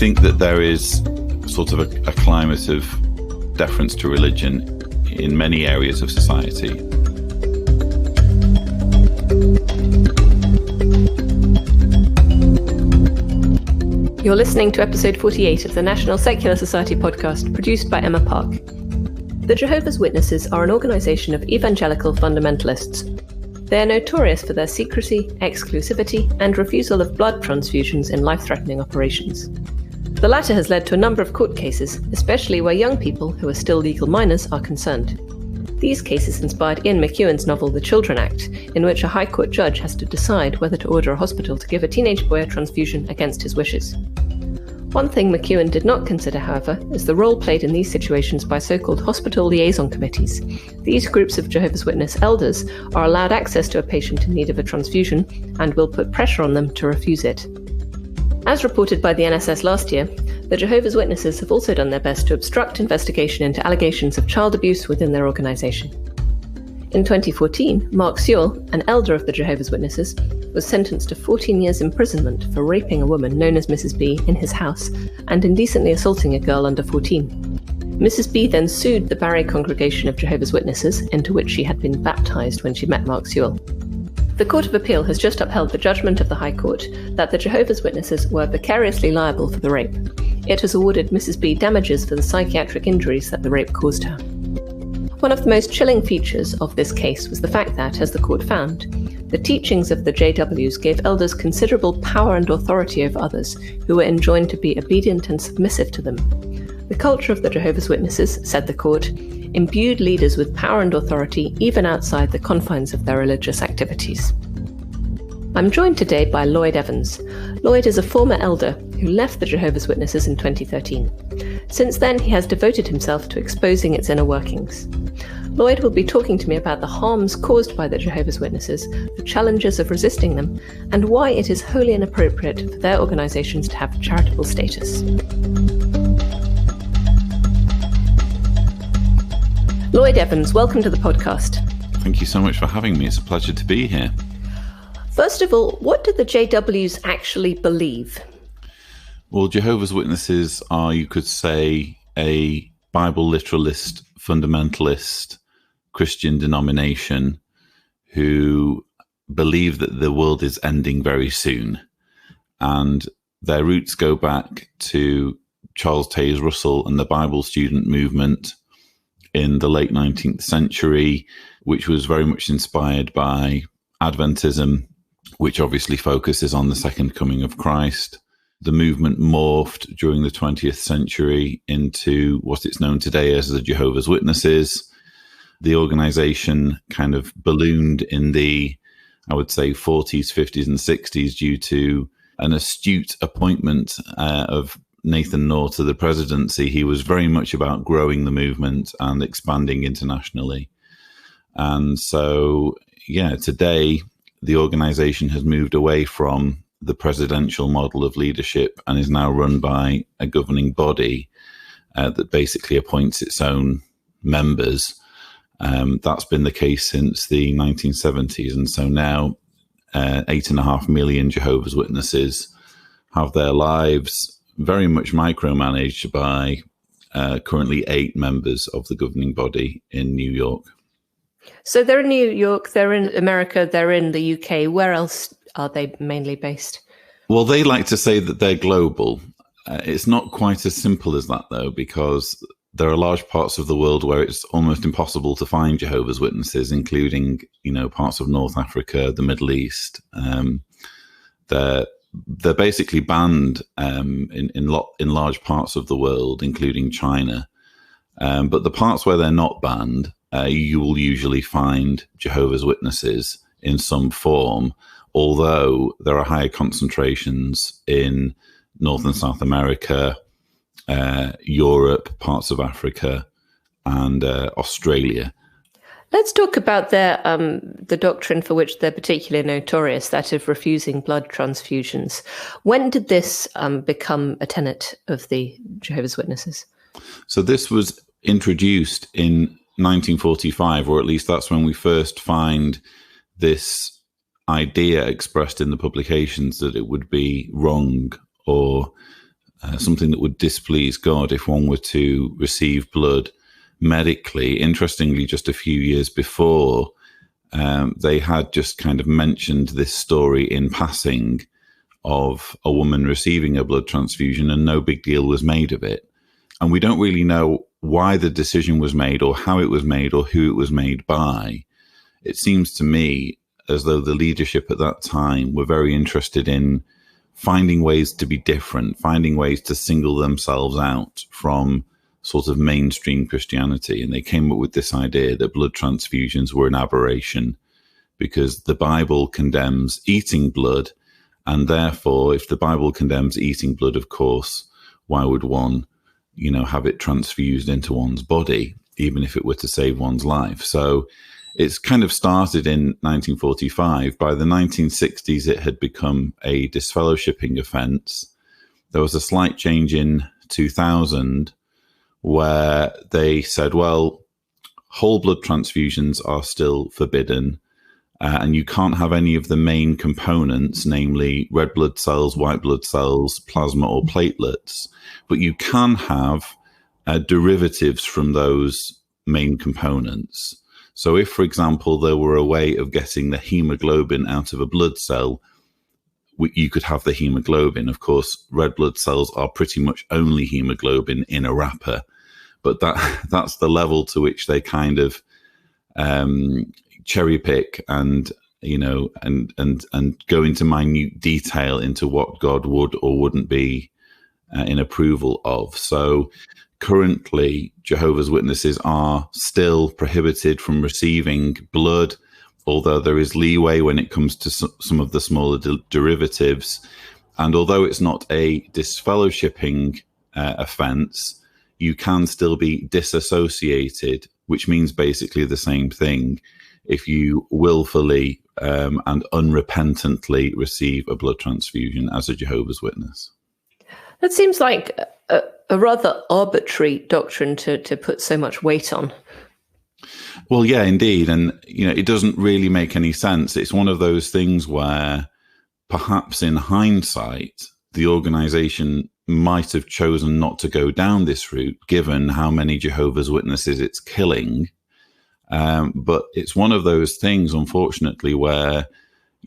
think that there is sort of a climate of deference to religion in many areas of society. You're listening to episode 48 of the National Secular Society podcast, produced by Emma Park. The Jehovah's Witnesses are an organisation of evangelical fundamentalists. They are notorious for their secrecy, exclusivity, and refusal of blood transfusions in life-threatening operations. The latter has led to a number of court cases, especially where young people who are still legal minors are concerned. These cases inspired Ian McEwan's novel The Children Act, in which a High Court judge has to decide whether to order a hospital to give a teenage boy a transfusion against his wishes. One thing McEwan did not consider, however, is the role played in these situations by so-called hospital liaison committees. These groups of Jehovah's Witness elders are allowed access to a patient in need of a transfusion and will put pressure on them to refuse it. As reported by the NSS last year, the Jehovah's Witnesses have also done their best to obstruct investigation into allegations of child abuse within their organisation. In 2014, Mark Sewell, an elder of the Jehovah's Witnesses, was sentenced to 14 years imprisonment for raping a woman known as Mrs. B in his house and indecently assaulting a girl under 14. Mrs. B then sued the Barry Congregation of Jehovah's Witnesses, into which she had been baptised when she met Mark Sewell. The Court of Appeal has just upheld the judgment of the High Court that the Jehovah's Witnesses were vicariously liable for the rape. It has awarded Mrs. B damages for the psychiatric injuries that the rape caused her. One of the most chilling features of this case was the fact that, as the court found, the teachings of the JWs gave elders considerable power and authority over others who were enjoined to be obedient and submissive to them. The culture of the Jehovah's Witnesses, said the court, imbued leaders with power and authority even outside the confines of their religious activities. I'm joined today by Lloyd Evans. Lloyd is a former elder who left the Jehovah's Witnesses in 2013. Since then, he has devoted himself to exposing its inner workings. Lloyd will be talking to me about the harms caused by the Jehovah's Witnesses, the challenges of resisting them, and why it is wholly inappropriate for their organisations to have charitable status. Lloyd Evans, welcome to the podcast. Thank you so much for having me. It's a pleasure to be here. First of all, what do the JWs actually believe? Well, Jehovah's Witnesses are, you could say, a Bible literalist, fundamentalist Christian denomination who believe that the world is ending very soon. And their roots go back to Charles Taze Russell and the Bible student movement in the late 19th century, which was very much inspired by Adventism, which obviously focuses on the second coming of Christ. The movement morphed during the 20th century into what it's known today as the Jehovah's Witnesses. The organization kind of ballooned in the, I would say, 40s, 50s, and 60s due to an astute appointment of Nathan Knorr to the presidency. He was very much about growing the movement and expanding internationally. And so, today the organization has moved away from the presidential model of leadership and is now run by a governing body that basically appoints its own members. That's been the case since the 1970s. And so now 8.5 million Jehovah's Witnesses have their lives very much micromanaged by currently 8 members of the governing body in New York. So they're in New York, they're in America, they're in the UK. Where else are they mainly based? Well, they like to say that they're global. It's not quite as simple as that, though, because there are large parts of the world where it's almost impossible to find Jehovah's Witnesses, including, parts of North Africa, the Middle East. They're basically banned in large parts of the world, including China. But the parts where they're not banned, you will usually find Jehovah's Witnesses in some form, although there are higher concentrations in North and South America, Europe, parts of Africa, and Australia. Let's talk about the doctrine for which they're particularly notorious, that of refusing blood transfusions. When did this become a tenet of the Jehovah's Witnesses? So this was introduced in 1945, or at least that's when we first find this idea expressed in the publications that it would be wrong or something that would displease God if one were to receive blood medically. Interestingly, just a few years before, they had just kind of mentioned this story in passing of a woman receiving a blood transfusion, and no big deal was made of it. And we don't really know why the decision was made or how it was made or who it was made by. It seems to me as though the leadership at that time were very interested in finding ways to be different, finding ways to single themselves out from sort of mainstream Christianity. And they came up with this idea that blood transfusions were an aberration because the Bible condemns eating blood. And therefore, if the Bible condemns eating blood, of course, why would one, have it transfused into one's body, even if it were to save one's life? So it's kind of started in 1945. By the 1960s, it had become a disfellowshipping offence. There was a slight change in 2000 where they said, well, whole blood transfusions are still forbidden, and you can't have any of the main components, namely red blood cells, white blood cells, plasma or platelets, but you can have derivatives from those main components. So if, for example, there were a way of getting the hemoglobin out of a blood cell, you could have the hemoglobin. Of course, red blood cells are pretty much only hemoglobin in a wrapper, but that's the level to which they kind of cherry pick and go into minute detail into what God would or wouldn't be in approval of. So currently, Jehovah's Witnesses are still prohibited from receiving blood, although there is leeway when it comes to some of the smaller derivatives. And although it's not a disfellowshipping offence, you can still be disassociated, which means basically the same thing if you willfully and unrepentantly receive a blood transfusion as a Jehovah's Witness. That seems like a rather arbitrary doctrine to put so much weight on. Well, yeah, indeed. And, it doesn't really make any sense. It's one of those things where perhaps in hindsight, the organization might have chosen not to go down this route, given how many Jehovah's Witnesses it's killing. But it's one of those things, unfortunately, where,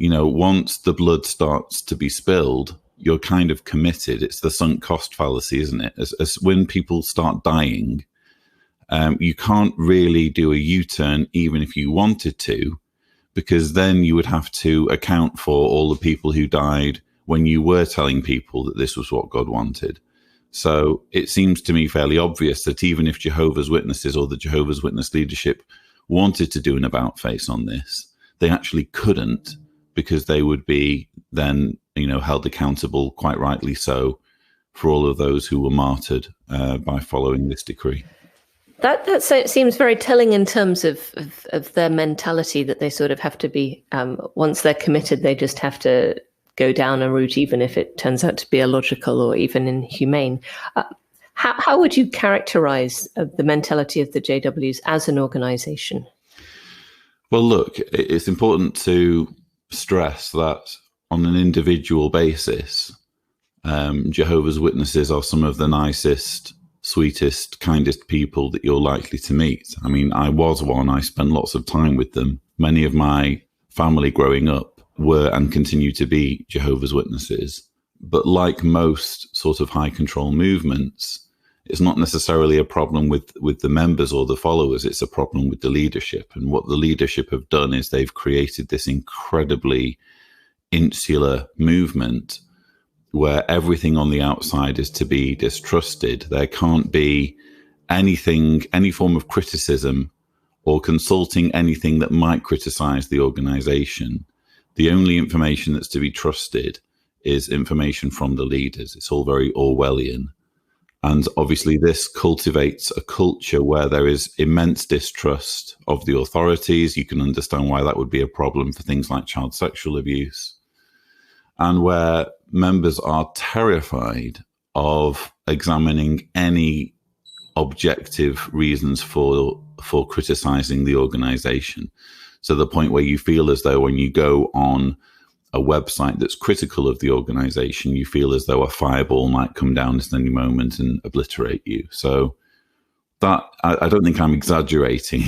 once the blood starts to be spilled, you're kind of committed. It's the sunk cost fallacy, isn't it? As when people start dying, you can't really do a U-turn even if you wanted to, because then you would have to account for all the people who died when you were telling people that this was what God wanted. So it seems to me fairly obvious that even if Jehovah's Witnesses or the Jehovah's Witness leadership wanted to do an about-face on this, they actually couldn't, because they would be then, held accountable, quite rightly so, for all of those who were martyred by following this decree. That seems very telling in terms of their mentality, that they sort of have to be, once they're committed, they just have to go down a route, even if it turns out to be illogical or even inhumane. How would you characterize the mentality of the JWs as an organization? Well, look, it's important to stress that on an individual basis, Jehovah's Witnesses are some of the nicest, sweetest, kindest people that you're likely to meet. I mean, I was one. I spent lots of time with them. Many of my family growing up were and continue to be Jehovah's Witnesses. But like most sort of high control movements, it's not necessarily a problem with the members or the followers. It's a problem with the leadership. And what the leadership have done is they've created this incredibly insular movement where everything on the outside is to be distrusted. There can't be anything, any form of criticism or consulting anything that might criticize the organization. The only information that's to be trusted is information from the leaders. It's all very Orwellian. And obviously this cultivates a culture where there is immense distrust of the authorities. You can understand why that would be a problem for things like child sexual abuse. And where members are terrified of examining any objective reasons for criticizing the organization. So the point where you feel as though when you go on a website that's critical of the organization, you feel as though a fireball might come down at any moment and obliterate you. So that, I don't think I'm exaggerating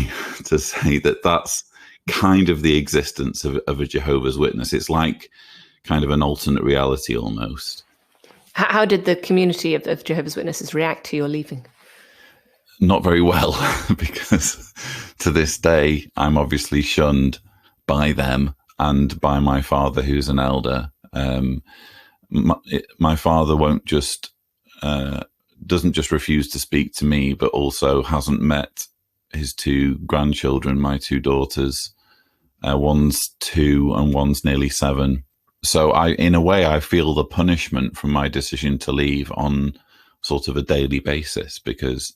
to say that that's kind of the existence of a Jehovah's Witness. It's like kind of an alternate reality almost. How did the community of Jehovah's Witnesses react to your leaving? Not very well, because to this day, I'm obviously shunned by them and by my father, who's an elder. My father doesn't just refuse to speak to me, but also hasn't met his two grandchildren, my two daughters. One's 2 and one's nearly 7. So in a way, I feel the punishment from my decision to leave on sort of a daily basis, because,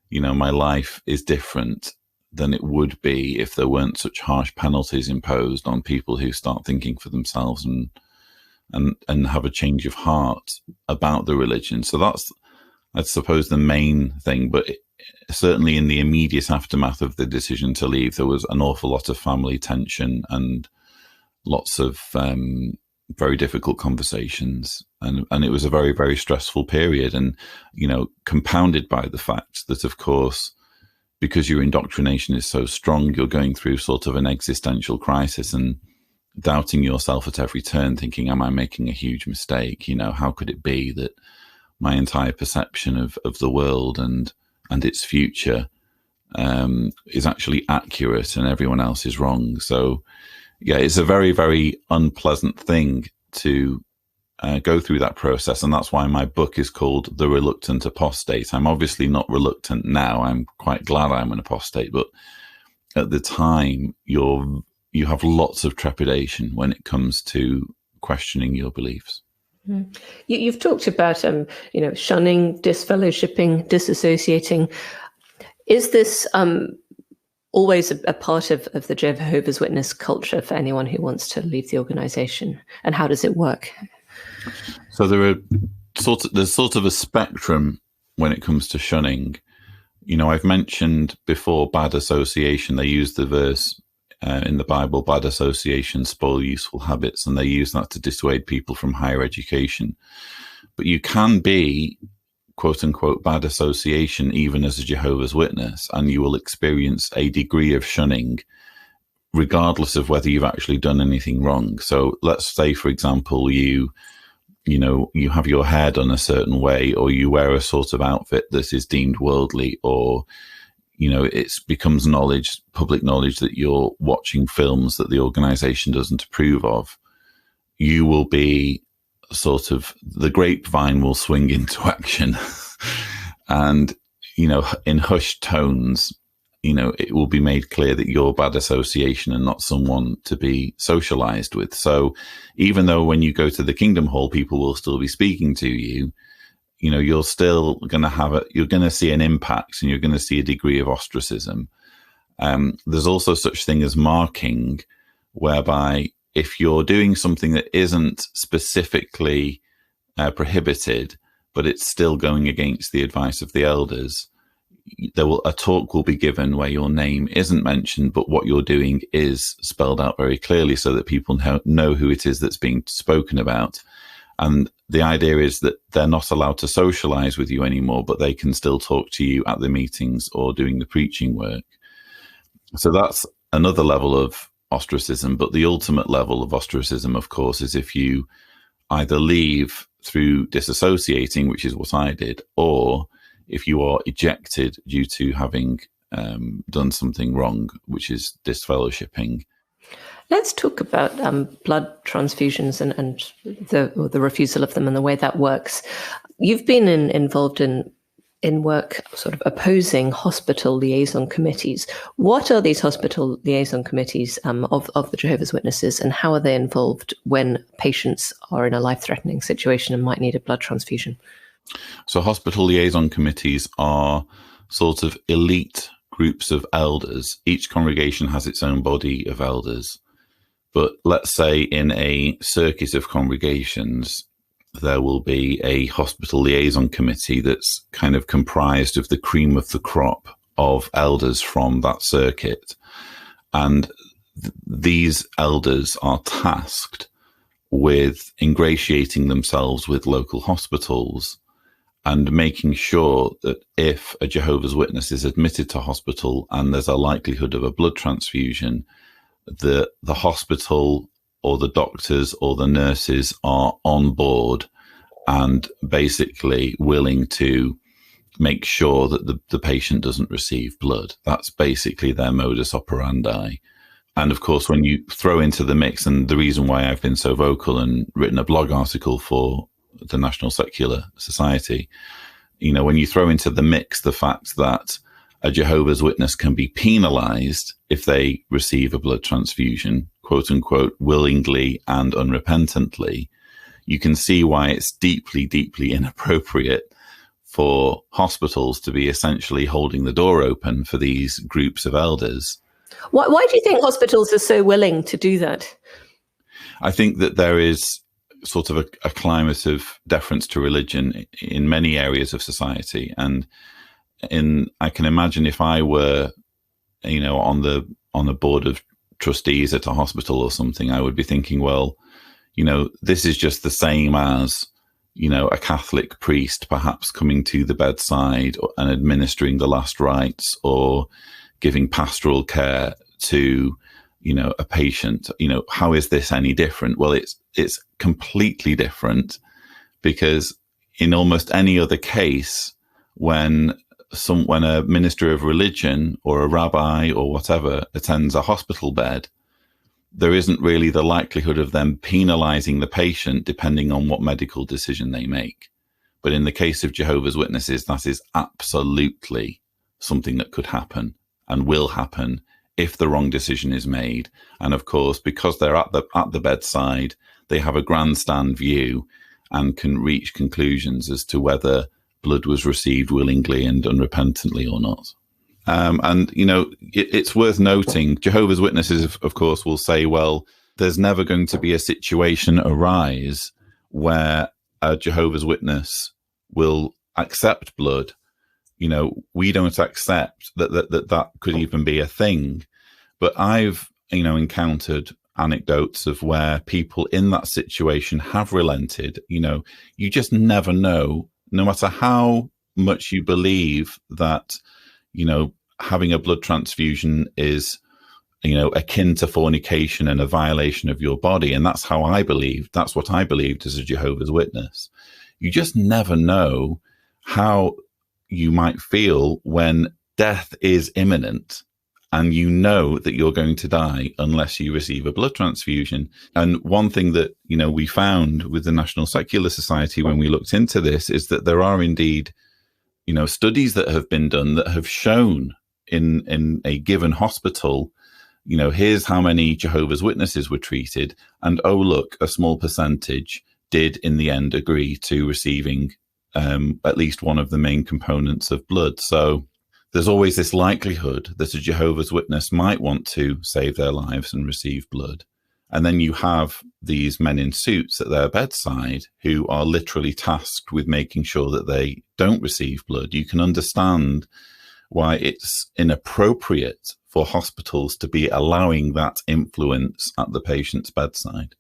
you know, my life is different than it would be if there weren't such harsh penalties imposed on people who start thinking for themselves and have a change of heart about the religion. So that's, I suppose, the main thing. But certainly in the immediate aftermath of the decision to leave, there was an awful lot of family tension and lots of very difficult conversations. And it was a very, very stressful period. And, you know, compounded by the fact that, of course, because your indoctrination is so strong, you're going through sort of an existential crisis and doubting yourself at every turn, thinking, am I making a huge mistake? You know, how could it be that my entire perception of the world and its future is actually accurate and everyone else is wrong? So, yeah, it's a very, very unpleasant thing to go through that process. And that's why my book is called The Reluctant Apostate. I'm obviously not reluctant now. I'm quite glad I'm an apostate. But at the time, you have lots of trepidation when it comes to questioning your beliefs. You've talked about, shunning, disfellowshipping, disassociating. Is this always a part of the Jehovah's Witness culture for anyone who wants to leave the organization? And how does it work? So there's sort of a spectrum when it comes to shunning. You know, I've mentioned before bad association. They use the verse in the Bible, bad association spoil useful habits, and they use that to dissuade people from higher education. But you can be, quote unquote, bad association even as a Jehovah's Witness, and you will experience a degree of shunning regardless of whether you've actually done anything wrong. So let's say, for example, you have your hair done a certain way, or you wear a sort of outfit that is deemed worldly, or, you know, it becomes public knowledge that you're watching films that the organization doesn't approve of. You will be sort of, the grapevine will swing into action. And, you know, in hushed tones, you know, it will be made clear that you're bad association and not someone to be socialized with. So even though when you go to the Kingdom Hall, people will still be speaking to you, you know, you're still going to you're going to see an impact, and you're going to see a degree of ostracism. There's also such thing as marking, whereby if you're doing something that isn't specifically prohibited, but it's still going against the advice of the elders, a talk will be given where your name isn't mentioned, but what you're doing is spelled out very clearly so that people know who it is that's being spoken about. And the idea is that they're not allowed to socialize with you anymore, but they can still talk to you at the meetings or doing the preaching work. So that's another level of ostracism. But the ultimate level of ostracism, of course, is if you either leave through disassociating, which is what I did, or if you are ejected due to having done something wrong, which is disfellowshipping. Let's talk about blood transfusions and the refusal of them and the way that works. You've been involved in work sort of opposing hospital liaison committees. What are these hospital liaison committees of the Jehovah's Witnesses, and how are they involved when patients are in a life-threatening situation and might need a blood transfusion? So hospital liaison committees are sort of elite groups of elders. Each congregation has its own body of elders. But let's say in a circuit of congregations, there will be a hospital liaison committee that's kind of comprised of the cream of the crop of elders from that circuit. And these elders are tasked with ingratiating themselves with local hospitals and making sure that if a Jehovah's Witness is admitted to hospital and there's a likelihood of a blood transfusion, the hospital or the doctors or the nurses are on board and basically willing to make sure that the patient doesn't receive blood. That's basically their modus operandi. And of course, when you throw into the mix, and the reason why I've been so vocal and written a blog article for the National Secular Society, when you throw into the mix the fact that a Jehovah's Witness can be penalized if they receive a blood transfusion, quote unquote, willingly and unrepentantly, you can see why it's deeply, deeply inappropriate for hospitals to be essentially holding the door open for these groups of elders. Why do you think hospitals are so willing to do that? I think that there is sort of a climate of deference to religion in many areas of society. And I can imagine if I were, on the board of trustees at a hospital or something, I would be thinking, well, this is just the same as, a Catholic priest perhaps coming to the bedside and administering the last rites or giving pastoral care to, a patient. How is this any different? Well, it's completely different, because in almost any other case, when a minister of religion or a rabbi or whatever attends a hospital bed, there isn't really the likelihood of them penalizing the patient depending on what medical decision they make. But in the case of Jehovah's Witnesses, that is absolutely something that could happen and will happen if the wrong decision is made. And of course, because they're at the bedside, they have a grandstand view and can reach conclusions as to whether blood was received willingly and unrepentantly or not. It's worth noting, Jehovah's Witnesses, of course, will say, well, there's never going to be a situation arise where a Jehovah's Witness will accept blood. We don't accept that could even be a thing. But I've, encountered anecdotes of where people in that situation have relented. You just never know, no matter how much you believe that, having a blood transfusion is, akin to fornication and a violation of your body. And that's how I believed. That's what I believed as a Jehovah's Witness. You just never know how you might feel when death is imminent and you know that you're going to die unless you receive a blood transfusion. And one thing that, we found with the National Secular Society when we looked into this is that there are indeed, studies that have been done that have shown in a given hospital, here's how many Jehovah's Witnesses were treated. And oh, look, a small percentage did in the end agree to receiving at least one of the main components of blood. So there's always this likelihood that a Jehovah's Witness might want to save their lives and receive blood. And then you have these men in suits at their bedside who are literally tasked with making sure that they don't receive blood. You can understand why it's inappropriate for hospitals to be allowing that influence at the patient's bedside.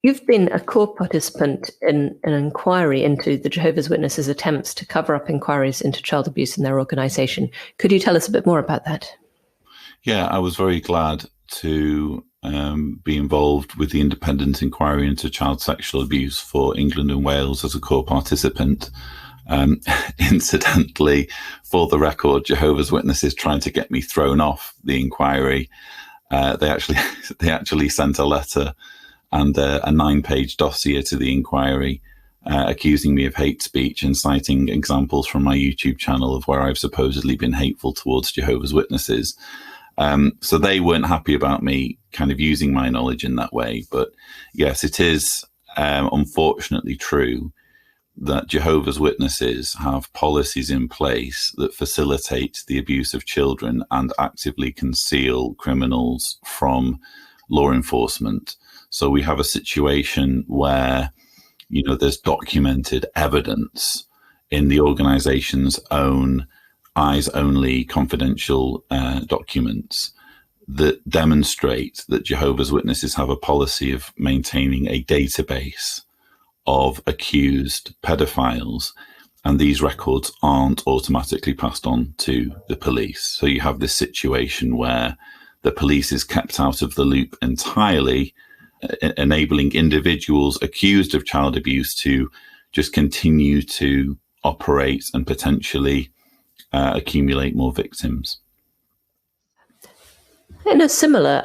You've been a core participant in an inquiry into the Jehovah's Witnesses' attempts to cover up inquiries into child abuse in their organisation. Could you tell us a bit more about that? Yeah, I was very glad to be involved with the independent inquiry into child sexual abuse for England and Wales as a core participant. Incidentally, for the record, Jehovah's Witnesses trying to get me thrown off the inquiry. They actually sent a letter and a 9-page dossier to the inquiry, accusing me of hate speech and citing examples from my YouTube channel of where I've supposedly been hateful towards Jehovah's Witnesses. So they weren't happy about me kind of using my knowledge in that way. But yes, it is unfortunately true that Jehovah's Witnesses have policies in place that facilitate the abuse of children and actively conceal criminals from law enforcement. So we have a situation where, there's documented evidence in the organization's own eyes-only confidential documents that demonstrate that Jehovah's Witnesses have a policy of maintaining a database of accused pedophiles, and these records aren't automatically passed on to the police. So you have this situation where the police is kept out of the loop entirely, enabling individuals accused of child abuse to just continue to operate and potentially accumulate more victims. In a similar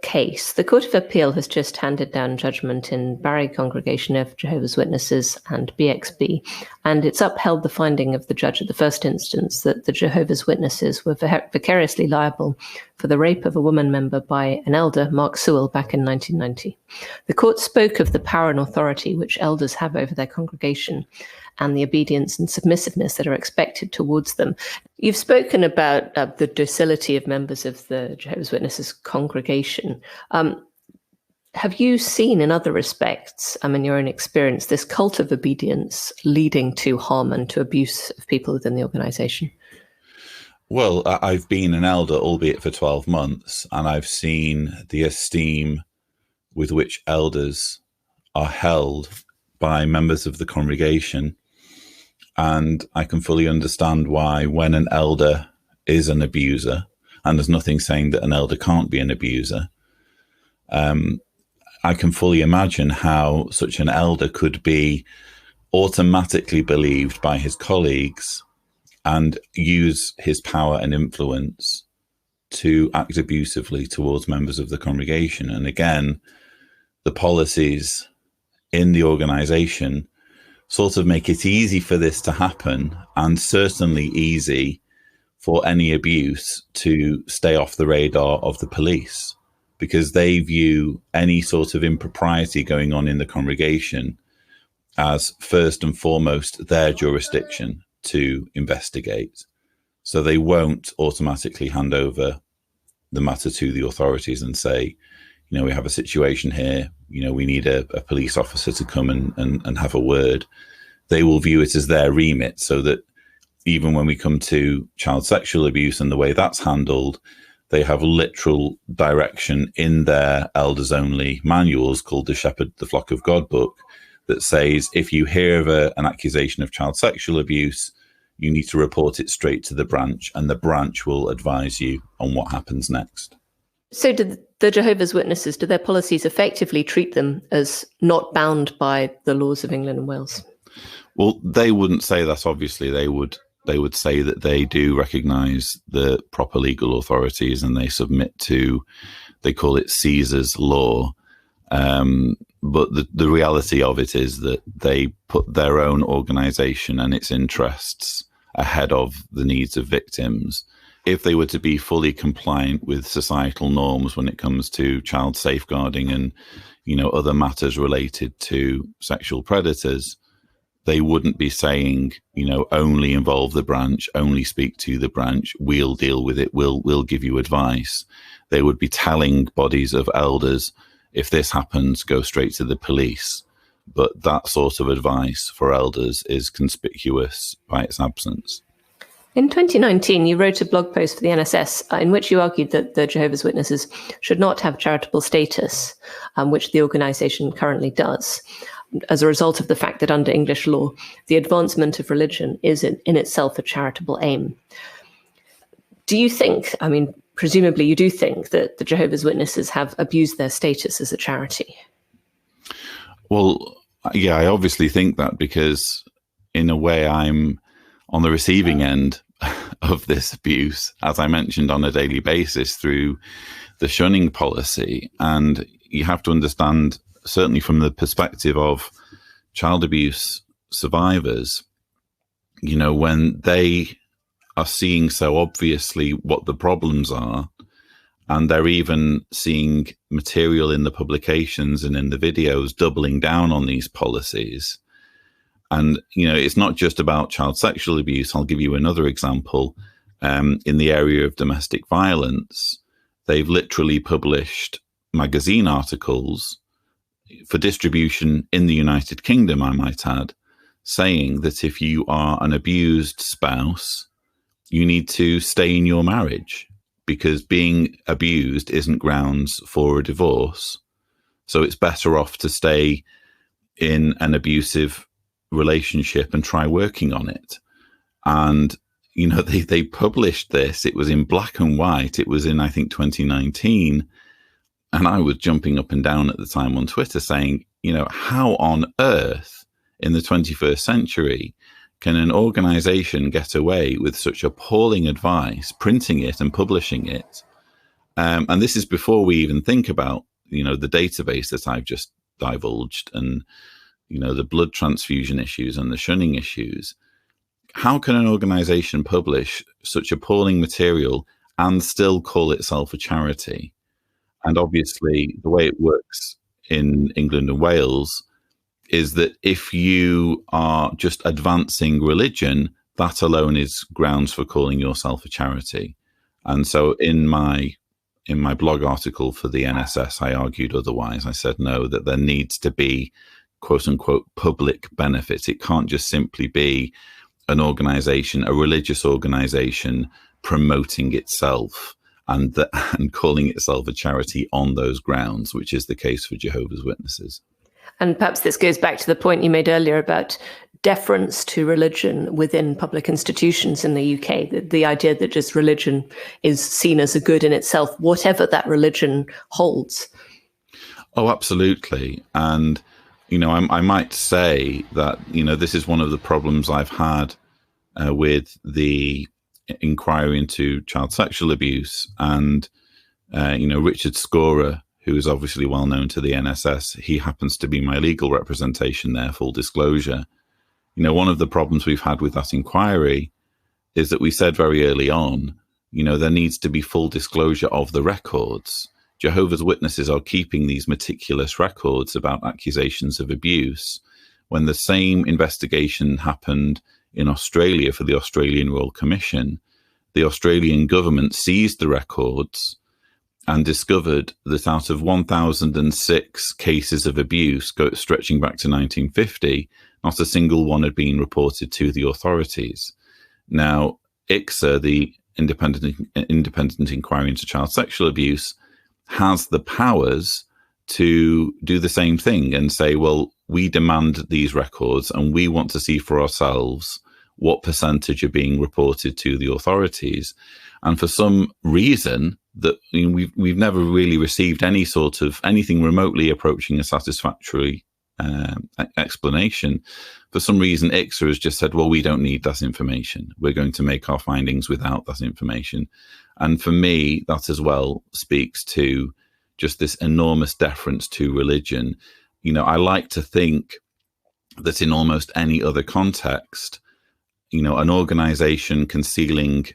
case, the Court of Appeal has just handed down judgment in Barry Congregation of Jehovah's Witnesses and BXB, and it's upheld the finding of the judge at the first instance that the Jehovah's Witnesses were vicariously liable for the rape of a woman member by an elder, Mark Sewell, back in 1990. The court spoke of the power and authority which elders have over their congregation and the obedience and submissiveness that are expected towards them. You've spoken about the docility of members of the Jehovah's Witnesses congregation. Have you seen in other respects, in your own experience, this cult of obedience leading to harm and to abuse of people within the organisation? Well, I've been an elder, albeit for 12 months, and I've seen the esteem with which elders are held by members of the congregation. And I can fully understand why, when an elder is an abuser, and there's nothing saying that an elder can't be an abuser, I can fully imagine how such an elder could be automatically believed by his colleagues and use his power and influence to act abusively towards members of the congregation. And again, the policies in the organization sort of make it easy for this to happen, and certainly easy for any abuse to stay off the radar of the police, because they view any sort of impropriety going on in the congregation as first and foremost their jurisdiction to investigate. So they won't automatically hand over the matter to the authorities and say, we have a situation here, we need a police officer to come and have a word. They will view it as their remit, so that even when we come to child sexual abuse and the way that's handled, they have literal direction in their elders only manuals called the Shepherd the Flock of God book that says, if you hear of an accusation of child sexual abuse, you need to report it straight to the branch, and the branch will advise you on what happens next. So do the Jehovah's Witnesses, do their policies effectively treat them as not bound by the laws of England and Wales? Well, they wouldn't say that, obviously. They would say that they do recognise the proper legal authorities and they submit to, they call it Caesar's law. But the reality of it is that they put their own organisation and its interests ahead of the needs of victims. If they were to be fully compliant with societal norms when it comes to child safeguarding and, other matters related to sexual predators, they wouldn't be saying, only involve the branch, only speak to the branch, we'll deal with it, we'll give you advice. They would be telling bodies of elders, if this happens, go straight to the police. But that sort of advice for elders is conspicuous by its absence. In 2019, you wrote a blog post for the NSS in which you argued that the Jehovah's Witnesses should not have charitable status, which the organisation currently does, as a result of the fact that under English law, the advancement of religion is in itself a charitable aim. Do you think, presumably you do think, that the Jehovah's Witnesses have abused their status as a charity? Well, yeah, I obviously think that, because in a way I'm on the receiving end of this abuse, as I mentioned, on a daily basis through the shunning policy. And you have to understand, certainly from the perspective of child abuse survivors, when they are seeing so obviously what the problems are, and they're even seeing material in the publications and in the videos doubling down on these policies. And, it's not just about child sexual abuse. I'll give you another example. In the area of domestic violence, they've literally published magazine articles for distribution in the United Kingdom, I might add, saying that if you are an abused spouse, you need to stay in your marriage. because being abused isn't grounds for a divorce. So it's better off to stay in an abusive relationship and try working on it. And, they published this. It was in black and white. It was in, I think, 2019. And I was jumping up and down at the time on Twitter saying, how on earth in the 21st century can an organization get away with such appalling advice, printing it and publishing it? And this is before we even think about, the database that I've just divulged and, the blood transfusion issues and the shunning issues. How can an organization publish such appalling material and still call itself a charity? And obviously, the way it works in England and Wales is that if you are just advancing religion, that alone is grounds for calling yourself a charity. And so in my blog article for the NSS, I argued otherwise. I said, no, that there needs to be, quote unquote, public benefit. It can't just simply be an organization, a religious organization, promoting itself and calling itself a charity on those grounds, which is the case for Jehovah's Witnesses. And perhaps this goes back to the point you made earlier about deference to religion within public institutions in the UK, the idea that just religion is seen as a good in itself, whatever that religion holds. Oh, absolutely. And, I might say that, this is one of the problems I've had with the inquiry into child sexual abuse. And, Richard Scorer, who is obviously well known to the NSS, he happens to be my legal representation there, full disclosure. One of the problems we've had with that inquiry is that we said very early on, there needs to be full disclosure of the records. Jehovah's Witnesses are keeping these meticulous records about accusations of abuse. When the same investigation happened in Australia for the Australian Royal Commission, the Australian government seized the records and discovered that out of 1,006 cases of abuse stretching back to 1950, not a single one had been reported to the authorities. Now, ICSA, the Independent Inquiry into Child Sexual Abuse, has the powers to do the same thing and say, well, we demand these records and we want to see for ourselves what percentage are being reported to the authorities. And for some reason that we've never really received any sort of anything remotely approaching a satisfactory explanation. For some reason, ICSA has just said, well, we don't need that information. We're going to make our findings without that information. And for me, that as well speaks to just this enormous deference to religion. I like to think that in almost any other context, an organization concealing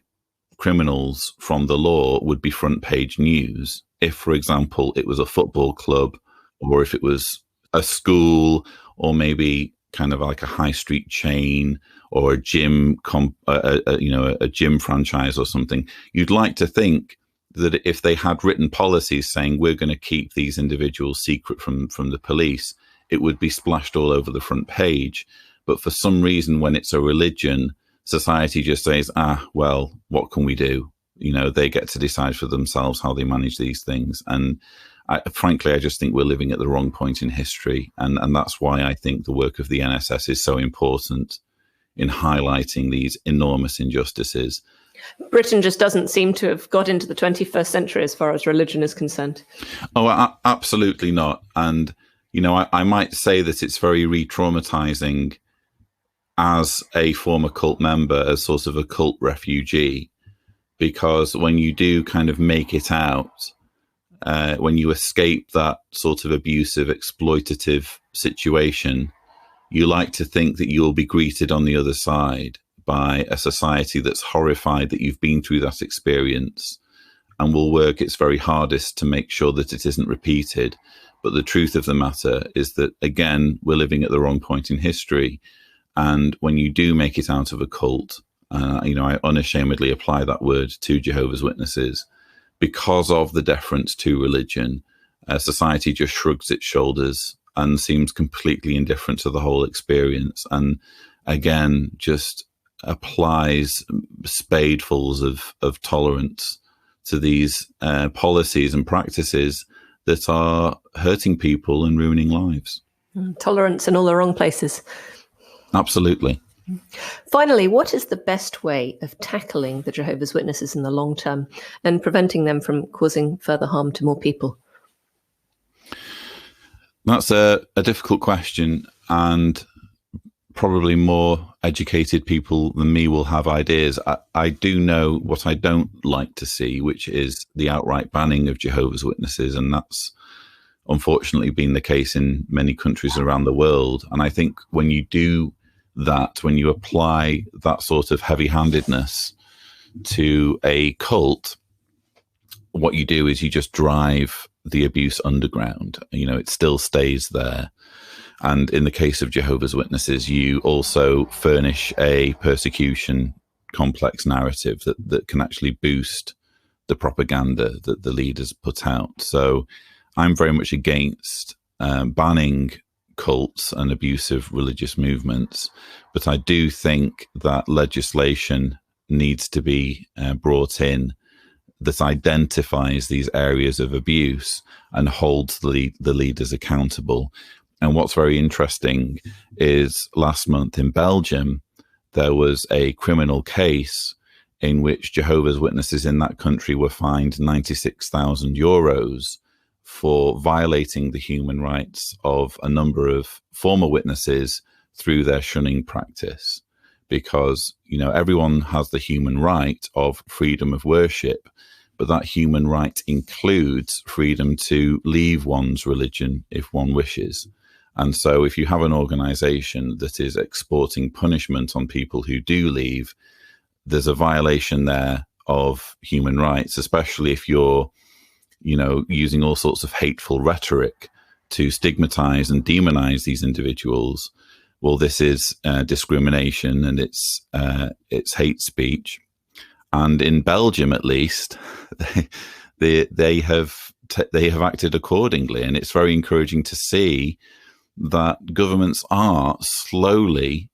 criminals from the law would be front page news. If, for example, it was a football club, or if it was a school, or maybe kind of like a high street chain, or a gym, a gym franchise or something, you'd like to think that if they had written policies saying we're going to keep these individuals secret from the police, it would be splashed all over the front page. But for some reason, when it's a religion, society just says, well, what can we do? They get to decide for themselves how they manage these things. And frankly, I just think we're living at the wrong point in history. And that's why I think the work of the NSS is so important in highlighting these enormous injustices. Britain just doesn't seem to have got into the 21st century as far as religion is concerned. Oh, absolutely not. And, I might say that it's very re-traumatizing as a former cult member, as sort of a cult refugee, because when you do kind of make it out, when you escape that sort of abusive, exploitative situation, you like to think that you'll be greeted on the other side by a society that's horrified that you've been through that experience and will work its very hardest to make sure that it isn't repeated. But the truth of the matter is that, again, we're living at the wrong point in history. And when you do make it out of a cult, I unashamedly apply that word to Jehovah's Witnesses, because of the deference to religion, society just shrugs its shoulders and seems completely indifferent to the whole experience. And again, just applies spadefuls of tolerance to these policies and practices that are hurting people and ruining lives. Tolerance in all the wrong places. Absolutely. Finally, what is the best way of tackling the Jehovah's Witnesses in the long term and preventing them from causing further harm to more people? That's a difficult question, and probably more educated people than me will have ideas. I do know what I don't like to see, which is the outright banning of Jehovah's Witnesses, and that's unfortunately been the case in many countries around the world. And I think when you do that, when you apply that sort of heavy-handedness to a cult, what you do is you just drive the abuse underground. It still stays there. And in the case of Jehovah's Witnesses, you also furnish a persecution complex narrative that can actually boost the propaganda that the leaders put out. So I'm very much against banning cults and abusive religious movements, but I do think that legislation needs to be brought in that identifies these areas of abuse and holds the leaders accountable. And what's very interesting is last month in Belgium, there was a criminal case in which Jehovah's Witnesses in that country were fined 96,000 euros for violating the human rights of a number of former witnesses through their shunning practice. Because, everyone has the human right of freedom of worship, but that human right includes freedom to leave one's religion if one wishes. And so if you have an organization that is exporting punishment on people who do leave, there's a violation there of human rights, especially if you're, using all sorts of hateful rhetoric to stigmatize and demonize these individuals. Well, this is discrimination, and it's hate speech. And in Belgium, at least, they have acted accordingly. And it's very encouraging to see that governments are slowly,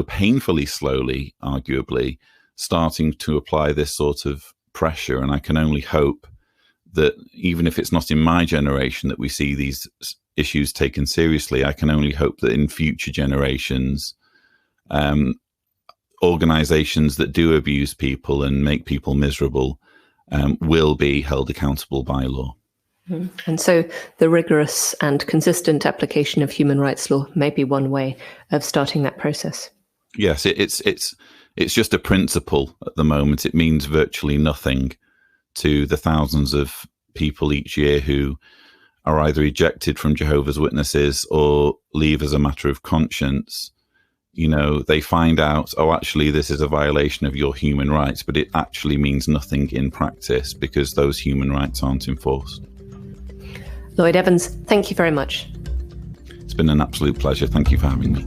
painfully slowly, arguably, starting to apply this sort of pressure. And I can only hope that even if it's not in my generation that we see these issues taken seriously, I can only hope that in future generations, organizations that do abuse people and make people miserable will be held accountable by law. And so the rigorous and consistent application of human rights law may be one way of starting that process. Yes, it's just a principle at the moment. It means virtually nothing to the thousands of people each year who are either ejected from Jehovah's Witnesses or leave as a matter of conscience. They find out, actually, this is a violation of your human rights, but it actually means nothing in practice because those human rights aren't enforced. Lloyd Evans, thank you very much. It's been an absolute pleasure. Thank you for having me.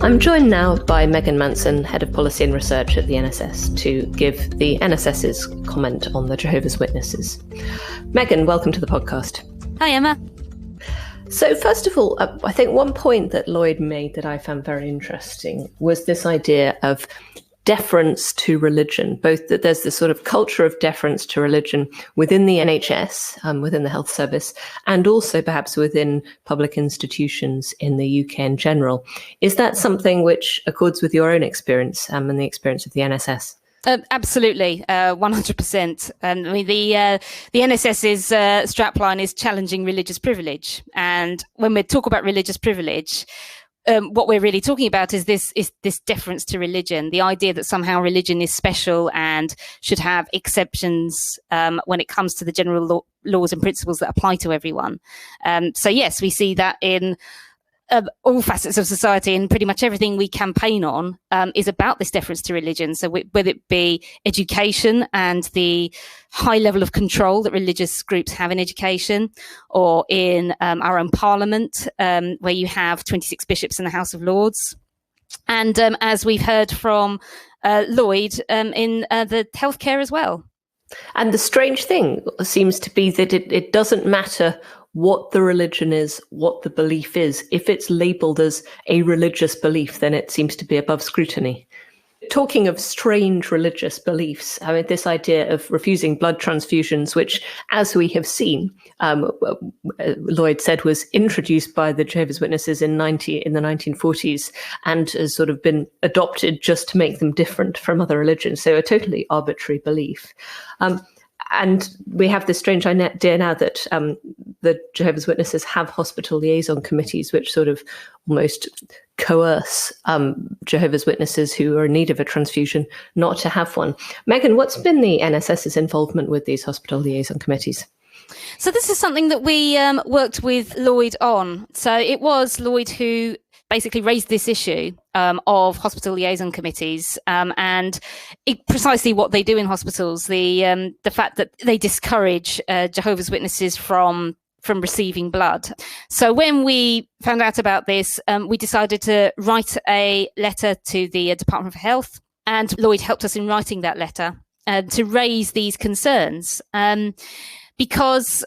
I'm joined now by Megan Manson, Head of Policy and Research at the NSS, to give the NSS's comment on the Jehovah's Witnesses. Megan, welcome to the podcast. Hi, Emma. So first of all, I think one point that Lloyd made that I found very interesting was this idea of deference to religion, both that there's this sort of culture of deference to religion within the NHS, within the health service, and also perhaps within public institutions in the UK in general. Is that something which accords with your own experience and the experience of the NSS? Absolutely, 100%. And I mean, the NSS's strapline is challenging religious privilege. And when we talk about religious privilege, what we're really talking about is this deference to religion, the idea that somehow religion is special and should have exceptions when it comes to the general laws and principles that apply to everyone. So yes, we see that in all facets of society, and pretty much everything we campaign on is about this deference to religion. So whether it be education and the high level of control that religious groups have in education, or in our own parliament, where you have 26 bishops in the House of Lords. And as we've heard from Lloyd, in the healthcare as well. And the strange thing seems to be that it doesn't matter what the religion is, what the belief is. If it's labelled as a religious belief, then it seems to be above scrutiny. Talking of strange religious beliefs, I mean, this idea of refusing blood transfusions, which, as we have seen, Lloyd said, was introduced by the Jehovah's Witnesses in the 1940s and has sort of been adopted just to make them different from other religions. So a totally arbitrary belief. And we have this strange idea now that the Jehovah's Witnesses have hospital liaison committees, which sort of almost coerce Jehovah's Witnesses who are in need of a transfusion not to have one. Megan, what's been the NSS's involvement with these hospital liaison committees? So this is something that we worked with Lloyd on. So it was Lloyd who basically raised this issue of hospital liaison committees and precisely what they do in hospitals, the fact that they discourage Jehovah's Witnesses from receiving blood. So when we found out about this, we decided to write a letter to the Department of Health, and Lloyd helped us in writing that letter to raise these concerns. Because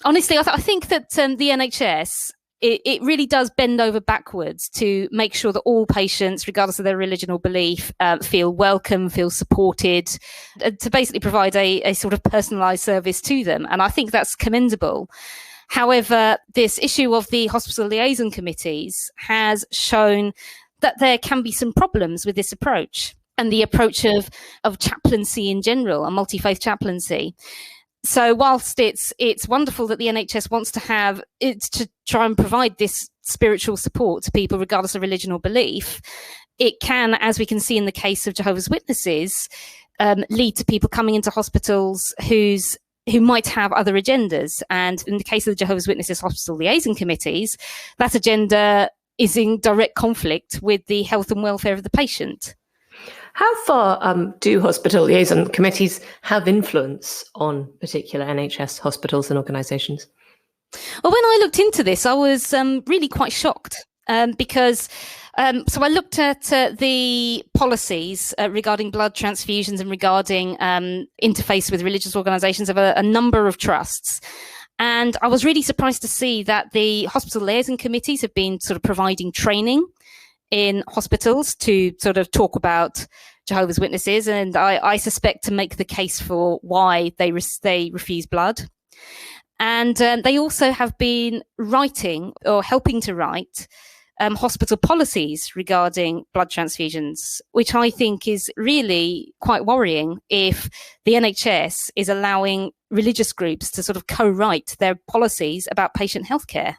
honestly, I think that the NHS, it really does bend over backwards to make sure that all patients, regardless of their religion or belief, feel welcome, feel supported, to basically provide a sort of personalised service to them. And I think that's commendable. However, this issue of the hospital liaison committees has shown that there can be some problems with this approach and the approach of chaplaincy in general, a multi-faith chaplaincy. So whilst it's wonderful that the NHS wants to have it to try and provide this spiritual support to people regardless of religion or belief, it can, as we can see in the case of Jehovah's Witnesses, lead to people coming into hospitals who might have other agendas. And in the case of the Jehovah's Witnesses hospital liaison committees, that agenda is in direct conflict with the health and welfare of the patient. How far do hospital liaison committees have influence on particular NHS hospitals and organisations? Well, when I looked into this, I was really quite shocked because so I looked at the policies regarding blood transfusions and regarding interface with religious organisations of a number of trusts. And I was really surprised to see that the hospital liaison committees have been sort of providing training in hospitals to sort of talk about Jehovah's Witnesses, and I suspect to make the case for why they refuse blood. And they also have been writing or helping to write hospital policies regarding blood transfusions, which I think is really quite worrying if the NHS is allowing religious groups to sort of co-write their policies about patient healthcare.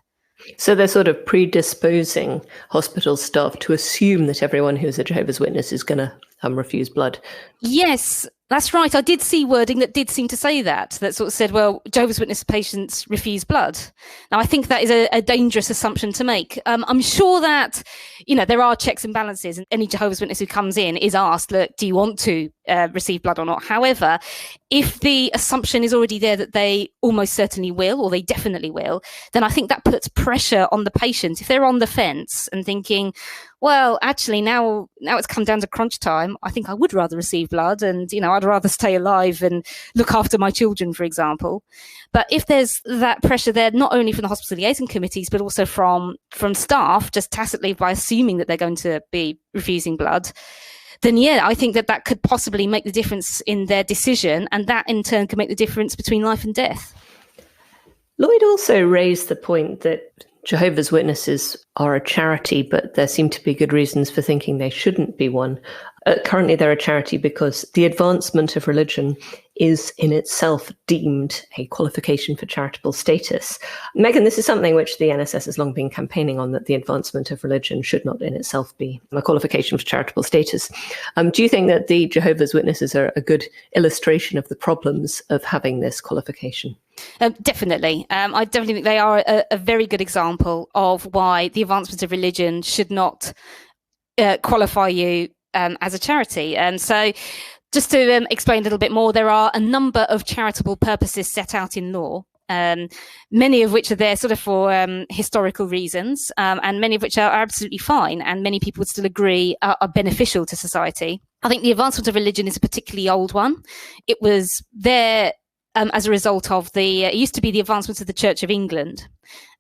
So they're sort of predisposing hospital staff to assume that everyone who's a Jehovah's Witness is going to refuse blood. Yes, that's right. I did see wording that did seem to say that sort of said, well, Jehovah's Witness patients refuse blood. Now, I think that is a dangerous assumption to make. I'm sure that, there are checks and balances, and any Jehovah's Witness who comes in is asked, look, do you want to receive blood or not? However, if the assumption is already there that they almost certainly will, or they definitely will, then I think that puts pressure on the patient. If they're on the fence and thinking, well, actually, now it's come down to crunch time, I think I would rather receive blood and, I'd rather stay alive and look after my children, for example. But if there's that pressure there, not only from the hospital liaison committees, but also from staff, just tacitly by assuming that they're going to be refusing blood, then, yeah, I think that could possibly make the difference in their decision, and that in turn can make the difference between life and death. Lloyd also raised the point that Jehovah's Witnesses are a charity, but there seem to be good reasons for thinking they shouldn't be one. Currently, they're a charity because the advancement of religion is in itself deemed a qualification for charitable status. Megan, this is something which the NSS has long been campaigning on, that the advancement of religion should not in itself be a qualification for charitable status. Do you think that the Jehovah's Witnesses are a good illustration of the problems of having this qualification? Definitely. I definitely think they are a very good example of why the advancement of religion should not qualify you as a charity. And so just to explain a little bit more, there are a number of charitable purposes set out in law, many of which are there sort of for historical reasons, and many of which are absolutely fine, and many people would still agree are beneficial to society. I think the advancement of religion is a particularly old one. It was there as a result of it used to be the advancements of the Church of England,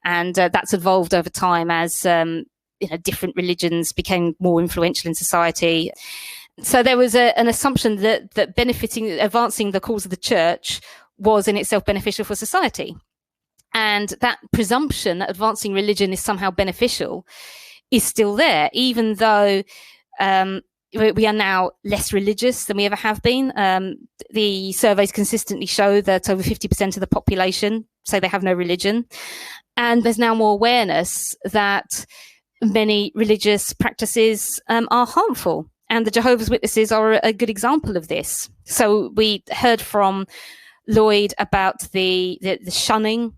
and that's evolved over time as different religions became more influential in society. So there was an assumption that advancing the cause of the church was in itself beneficial for society. And that presumption that advancing religion is somehow beneficial is still there, even though we are now less religious than we ever have been. The surveys consistently show that over 50% of the population say they have no religion. And there's now more awareness that many religious practices are harmful. And the Jehovah's Witnesses are a good example of this. So we heard from Lloyd about the shunning,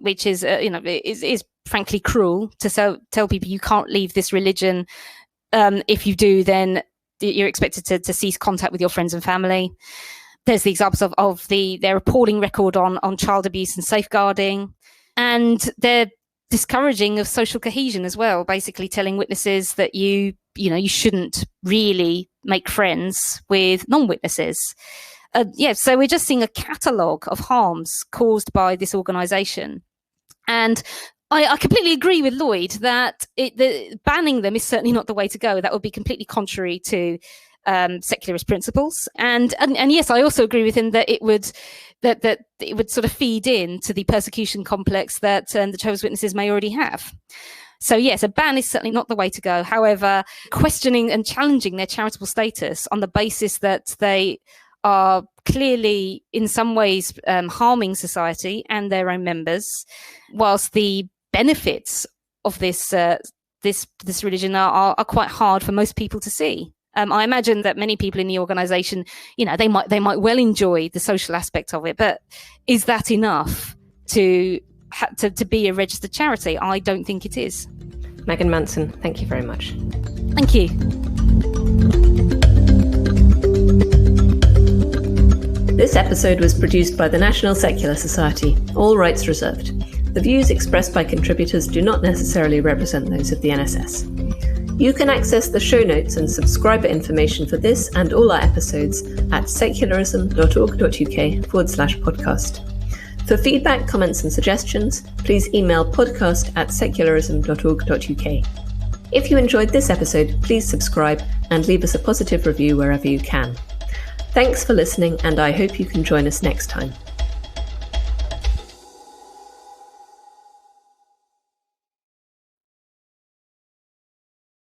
which is is frankly cruel to tell people you can't leave this religion. If you do, then you're expected to cease contact with your friends and family. There's the examples of their appalling record on child abuse and safeguarding, and their discouraging of social cohesion as well, basically telling witnesses that you shouldn't really make friends with non-witnesses. So we're just seeing a catalogue of harms caused by this organisation. And I completely agree with Lloyd that banning them is certainly not the way to go. That would be completely contrary to secularist principles. And yes, I also agree with him that it would sort of feed into the persecution complex that the Jehovah's Witnesses may already have. So yes, a ban is certainly not the way to go. However, questioning and challenging their charitable status on the basis that they are clearly in some ways harming society and their own members, whilst the benefits of this religion are quite hard for most people to see. I imagine that many people in the organisation, they might well enjoy the social aspect of it, but is that enough to be a registered charity? I don't think it is. Megan Manson, thank you very much. Thank you. This episode was produced by the National Secular Society, all rights reserved. The views expressed by contributors do not necessarily represent those of the NSS. You can access the show notes and subscriber information for this and all our episodes at secularism.org.uk/podcast. For feedback, comments and suggestions, please email podcast@secularism.org.uk. If you enjoyed this episode, please subscribe and leave us a positive review wherever you can. Thanks for listening, and I hope you can join us next time.